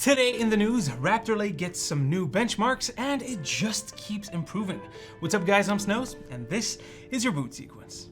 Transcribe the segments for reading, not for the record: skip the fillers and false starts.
Today in the news, Raptor Lake gets some new benchmarks and it just keeps improving. What's up guys, I'm Snows, and this is your boot sequence.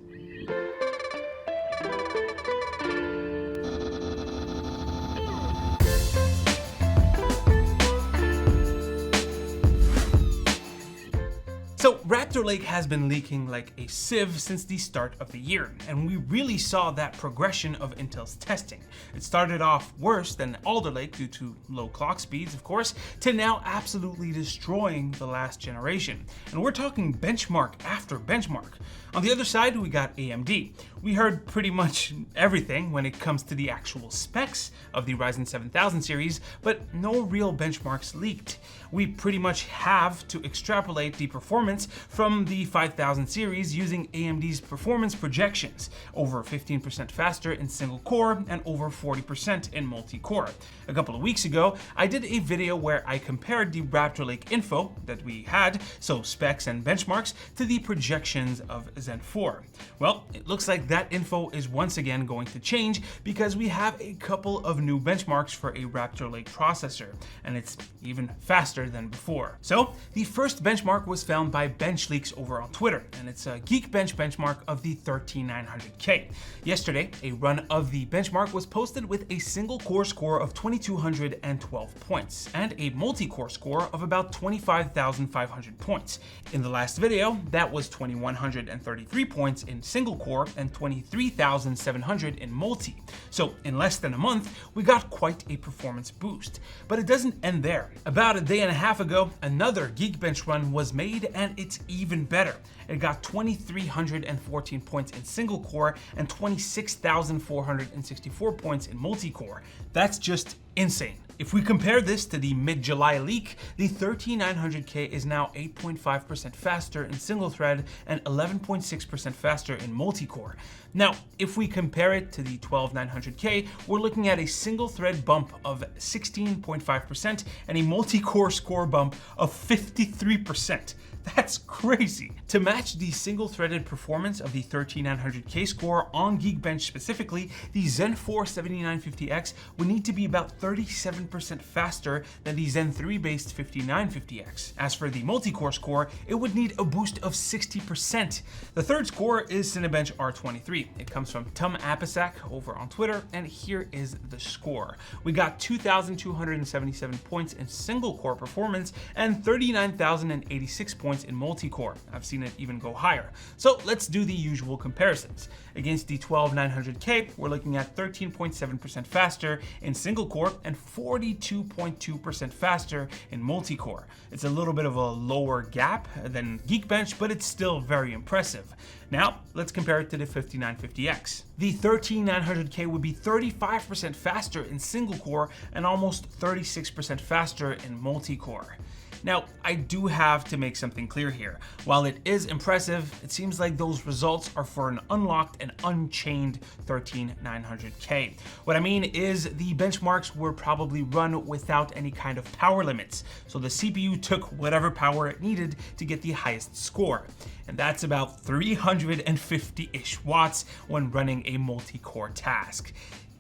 So Raptor Lake has been leaking like a sieve since the start of the year, and we really saw that progression of Intel's testing. It started off worse than Alder Lake due to low clock speeds, of course, to now absolutely destroying the last generation. And we're talking benchmark after benchmark. On the other side, we got AMD. We heard pretty much everything when it comes to the actual specs of the Ryzen 7000 series, but no real benchmarks leaked. We pretty much have to extrapolate the performance from the 5000 series using AMD's performance projections, over 15% faster in single core and over 40% in multi-core. A couple of weeks ago, I did a video where I compared the Raptor Lake info that we had, so specs and benchmarks, to the projections of Zen 4. Well, it looks like that info is once again going to change because we have a couple of new benchmarks for a Raptor Lake processor, and it's even faster than before. So the first benchmark was found by BenchLeaks over on Twitter, and it's a Geekbench benchmark of the 13900K. Yesterday, a run of the benchmark was posted with a single core score of 2212 points and a multi-core score of about 25,500 points. In the last video, that was 2133 points in single core and 23,700 in multi. So in less than a month, we got quite a performance boost. But it doesn't end there. About a day and a half ago, another Geekbench run was made, and it's even better. It got 2,314 points in single core and 26,464 points in multi-core. That's just insane. If we compare this to the mid-July leak, the 13900K is now 8.5% faster in single thread and 11.6% faster in multi-core. Now, if we compare it to the 12900K, we're looking at a single thread bump of 16.5% and a multi-core score bump of 53%. That's crazy. To match the single-threaded performance of the 13900K score on Geekbench specifically, the Zen 4 7950X would need to be about 37% faster than the Zen 3 based 5950X. As for the multi-core score, it would need a boost of 60%. The third score is Cinebench R23. It comes from Tum Apisak over on Twitter, and here is the score. We got 2,277 points in single core performance and 39,086 points in multi-core. I've seen it even go higher. So let's do the usual comparisons. Against the 12900K, we're looking at 13.7% faster in single core and 42.2% faster in multi-core. It's a little bit of a lower gap than Geekbench, but it's still very impressive. Now, let's compare it to the 5950X. The 13900K would be 35% faster in single core and almost 36% faster in multi-core. Now, I do have to make something clear here. While it is impressive, it seems like those results are for an unlocked and unchained 13900K. What I mean is the benchmarks were probably run without any kind of power limits, so the CPU took whatever power it needed to get the highest score. And that's about 350-ish watts when running a multi-core task.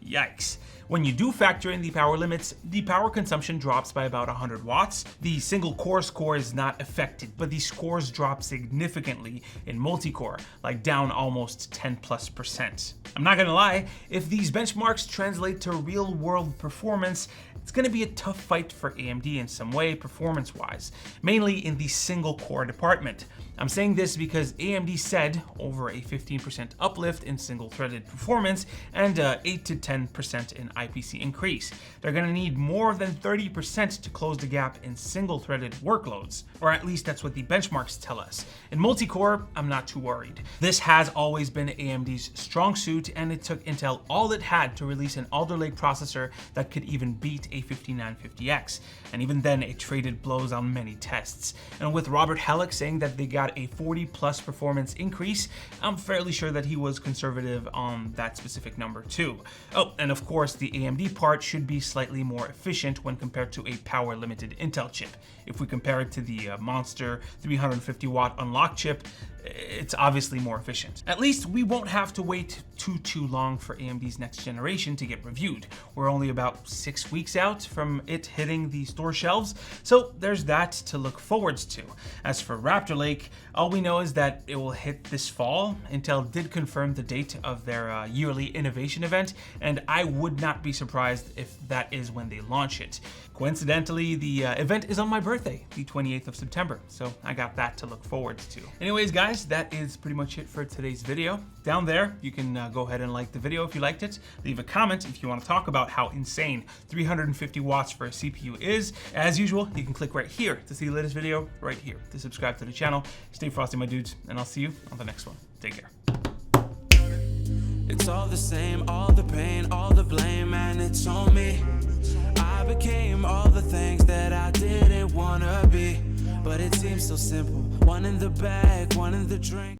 Yikes. When you do factor in the power limits, the power consumption drops by about 100 watts. The single core score is not affected, but the scores drop significantly in multi-core, like down almost 10+%. I'm not gonna lie, if these benchmarks translate to real world performance, it's gonna be a tough fight for AMD in some way performance-wise, mainly in the single core department. I'm saying this because AMD said over a 15% uplift in single-threaded performance and 8 to 10% in IPC increase. They're gonna need more than 30% to close the gap in single-threaded workloads, or at least that's what the benchmarks tell us. In multi-core, I'm not too worried. This has always been AMD's strong suit, and it took Intel all it had to release an Alder Lake processor that could even beat a 5950X, and even then it traded blows on many tests. And with Robert Halleck saying that they got a 40+ performance increase, I'm fairly sure that he was conservative on that specific number too. Oh, and of course the AMD part should be slightly more efficient when compared to a power limited Intel chip. If we compare it to the monster 350 watt unlock chip, it's obviously more efficient. At least we won't have to wait too long for AMD's next generation to get reviewed. We're only about 6 weeks out from it hitting the store shelves, so there's that to look forward to. As for Raptor Lake, all we know is that it will hit this fall. Intel did confirm the date of their yearly innovation event, and I would not be surprised if that is when they launch it. Coincidentally, the event is on my birthday, the 28th of September, so I got that to look forward to. Anyways, guys, that is pretty much it for today's video. Down there, you can go ahead and like the video if you liked it. Leave a comment if you want to talk about how insane 350 watts for a CPU is. As usual, you can click right here to see the latest video, right here to subscribe to the channel. Stay frosty, my dudes, and I'll see you on the next one. Take care. It's all the same, all the pain, all the blame, and it's on me. I became all the things that I didn't wanna be, but it seems so simple. One in the bag, one in the drink.